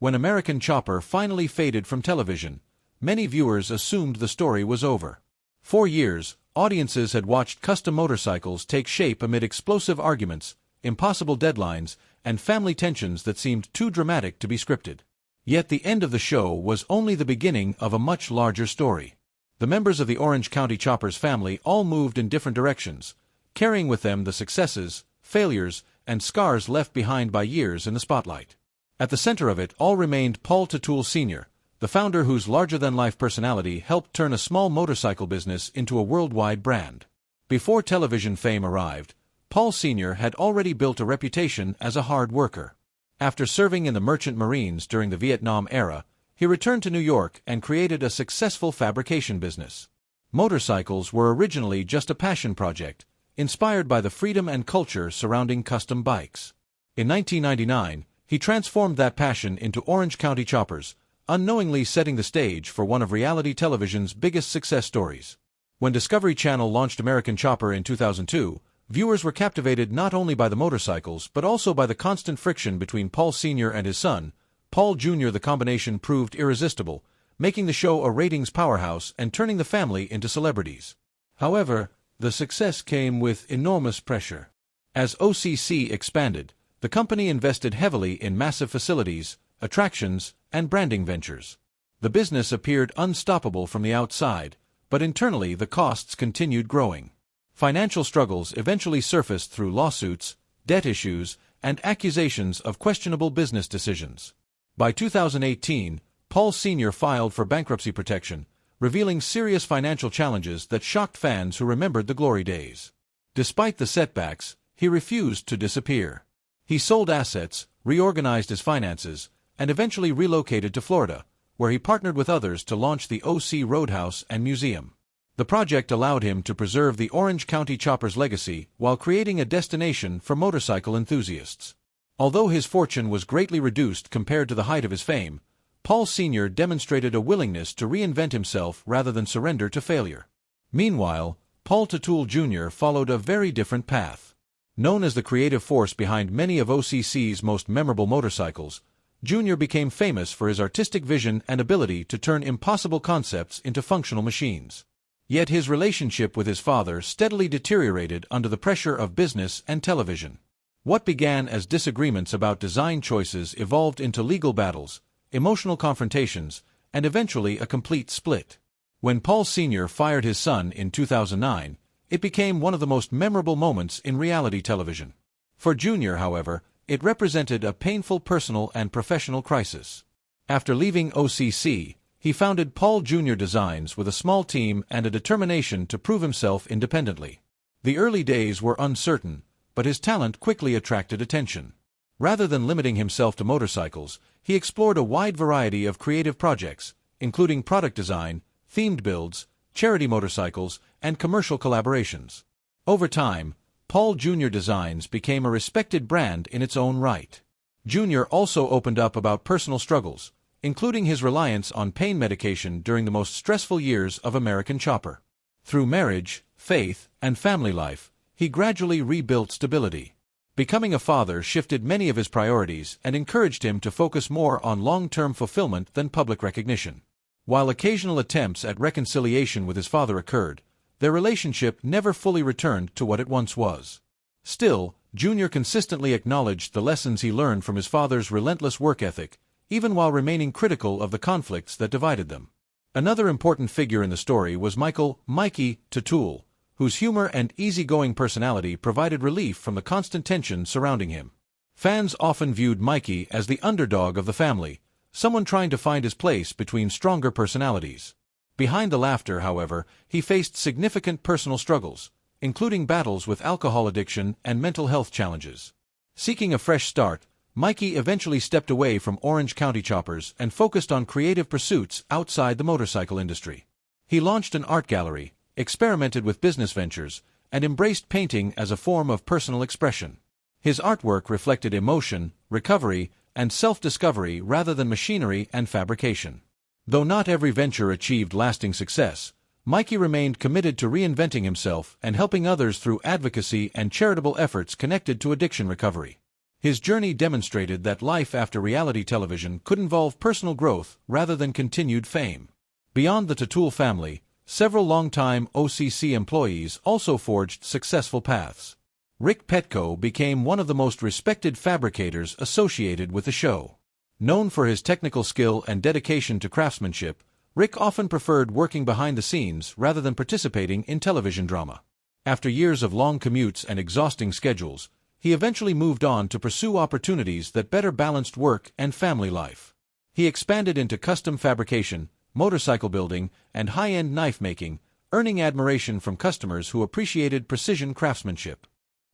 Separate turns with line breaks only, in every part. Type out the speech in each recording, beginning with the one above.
When American Chopper finally faded from television, many viewers assumed the story was over. For years, audiences had watched custom motorcycles take shape amid explosive arguments, impossible deadlines, and family tensions that seemed too dramatic to be scripted. Yet the end of the show was only the beginning of a much larger story. The members of the Orange County Choppers family all moved in different directions, carrying with them the successes, failures, and scars left behind by years in the spotlight. At the center of it all remained Paul Teutul Sr., the founder whose larger-than-life personality helped turn a small motorcycle business into a worldwide brand. Before television fame arrived, Paul Sr. had already built a reputation as a hard worker. After serving in the Merchant Marines during the Vietnam era, he returned to New York and created a successful fabrication business. Motorcycles were originally just a passion project, inspired by the freedom and culture surrounding custom bikes. In 1999, he transformed that passion into Orange County Choppers, unknowingly setting the stage for one of reality television's biggest success stories. When Discovery Channel launched American Chopper in 2002, viewers were captivated not only by the motorcycles but also by the constant friction between Paul Sr. and his son, Paul Jr. The combination proved irresistible, making the show a ratings powerhouse and turning the family into celebrities. However, the success came with enormous pressure. As OCC expanded, the company invested heavily in massive facilities, attractions, and branding ventures. The business appeared unstoppable from the outside, but internally the costs continued growing. Financial struggles eventually surfaced through lawsuits, debt issues, and accusations of questionable business decisions. By 2018, Paul Sr. filed for bankruptcy protection, revealing serious financial challenges that shocked fans who remembered the glory days. Despite the setbacks, he refused to disappear. He sold assets, reorganized his finances, and eventually relocated to Florida, where he partnered with others to launch the OC Roadhouse and Museum. The project allowed him to preserve the Orange County Choppers' legacy while creating a destination for motorcycle enthusiasts. Although his fortune was greatly reduced compared to the height of his fame, Paul Sr. demonstrated a willingness to reinvent himself rather than surrender to failure. Meanwhile, Paul Teutul Jr. followed a very different path. Known as the creative force behind many of OCC's most memorable motorcycles, Jr. became famous for his artistic vision and ability to turn impossible concepts into functional machines. Yet his relationship with his father steadily deteriorated under the pressure of business and television. What began as disagreements about design choices evolved into legal battles, emotional confrontations, and eventually a complete split. When Paul Sr. fired his son in 2009, it became one of the most memorable moments in reality television. For Jr., however, it represented a painful personal and professional crisis. After leaving OCC, he founded Paul Jr. Designs with a small team and a determination to prove himself independently. The early days were uncertain, but his talent quickly attracted attention. Rather than limiting himself to motorcycles, he explored a wide variety of creative projects, including product design, themed builds, charity motorcycles, and commercial collaborations. Over time, Paul Jr. Designs became a respected brand in its own right. Jr. also opened up about personal struggles, including his reliance on pain medication during the most stressful years of American Chopper. Through marriage, faith, and family life, he gradually rebuilt stability. Becoming a father shifted many of his priorities and encouraged him to focus more on long-term fulfillment than public recognition. While occasional attempts at reconciliation with his father occurred, their relationship never fully returned to what it once was. Still, Jr. consistently acknowledged the lessons he learned from his father's relentless work ethic, even while remaining critical of the conflicts that divided them. Another important figure in the story was Mikey Teutul, whose humor and easygoing personality provided relief from the constant tension surrounding him. Fans often viewed Mikey as the underdog of the family, someone trying to find his place between stronger personalities. Behind the laughter, however, he faced significant personal struggles, including battles with alcohol addiction and mental health challenges. Seeking a fresh start, Mikey eventually stepped away from Orange County Choppers and focused on creative pursuits outside the motorcycle industry. He launched an art gallery, experimented with business ventures, and embraced painting as a form of personal expression. His artwork reflected emotion, recovery, and self-discovery rather than machinery and fabrication. Though not every venture achieved lasting success, Mikey remained committed to reinventing himself and helping others through advocacy and charitable efforts connected to addiction recovery. His journey demonstrated that life after reality television could involve personal growth rather than continued fame. Beyond the Teutul family, several longtime OCC employees also forged successful paths. Rick Petco became one of the most respected fabricators associated with the show. Known for his technical skill and dedication to craftsmanship, Rick often preferred working behind the scenes rather than participating in television drama. After years of long commutes and exhausting schedules, he eventually moved on to pursue opportunities that better balanced work and family life. He expanded into custom fabrication, motorcycle building, and high-end knife making, earning admiration from customers who appreciated precision craftsmanship.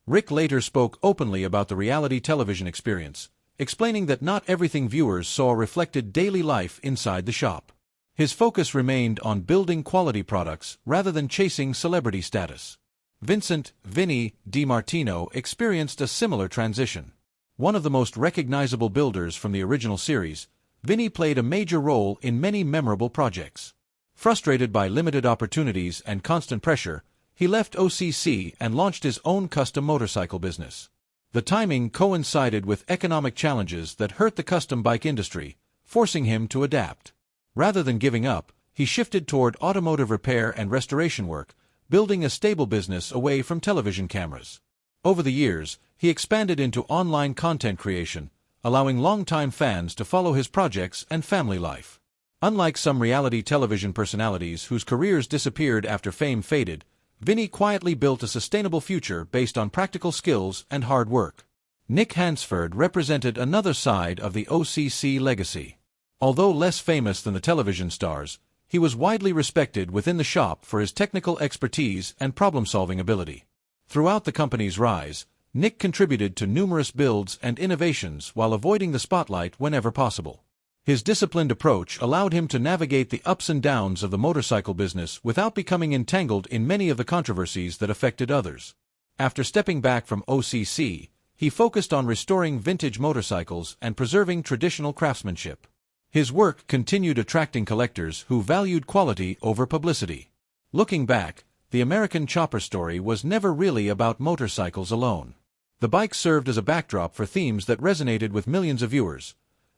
Rick later spoke openly about the reality television experience, explaining that not everything viewers saw reflected daily life inside the shop. His focus remained on building quality products rather than chasing celebrity status. Vincent "Vinny" DiMartino experienced a similar transition. One of the most recognizable builders from the original series, Vinny played a major role in many memorable projects. Frustrated by limited opportunities and constant pressure, he left OCC and launched his own custom motorcycle business. The timing coincided with economic challenges that hurt the custom bike industry, forcing him to adapt. Rather than giving up, he shifted toward automotive repair and restoration work, building a stable business away from television cameras. Over the years, he expanded into online content creation, allowing longtime fans to follow his projects and family life. Unlike some reality television personalities whose careers disappeared after fame faded, Vinny quietly built a sustainable future based on practical skills and hard work. Nick Hansford represented another side of the OCC legacy. Although less famous than the television stars, he was widely respected within the shop for his technical expertise and problem-solving ability. Throughout the company's rise, Nick contributed to numerous builds and innovations while avoiding the spotlight whenever possible. His disciplined approach allowed him to navigate the ups and downs of the motorcycle business without becoming entangled in many of the controversies that affected others. After stepping back from OCC, he focused on restoring vintage motorcycles and preserving traditional craftsmanship. His work continued attracting collectors who valued quality over publicity. Looking back, the American Chopper story was never really about motorcycles alone. The bike served as a backdrop for themes that resonated with millions of viewers: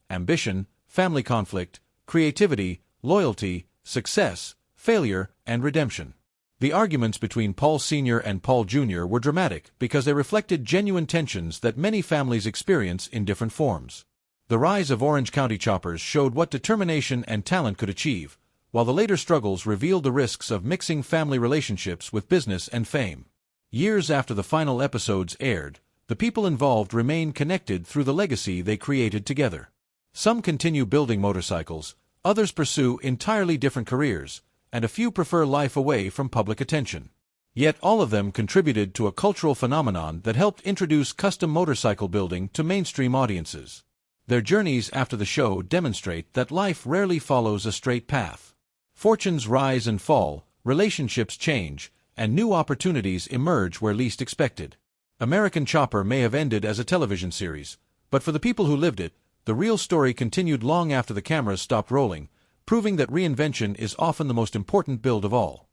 ambition, family conflict, creativity, loyalty, success, failure, and redemption. The arguments between Paul Sr. and Paul Jr. were dramatic because they reflected genuine tensions that many families experience in different forms. The rise of Orange County choppers showed what determination and talent could achieve, while the later struggles revealed the risks of mixing family relationships with business and fame. Years after the final episodes aired, the people involved remain connected through the legacy they created together. Some continue building motorcycles, others pursue entirely different careers, and a few prefer life away from public attention. Yet all of them contributed to a cultural phenomenon that helped introduce custom motorcycle building to mainstream audiences. Their journeys after the show demonstrate that life rarely follows a straight path. Fortunes rise and fall, relationships change, and new opportunities emerge where least expected. American Chopper may have ended as a television series, but for the people who lived it, the real story continued long after the cameras stopped rolling, proving that reinvention is often the most important build of all.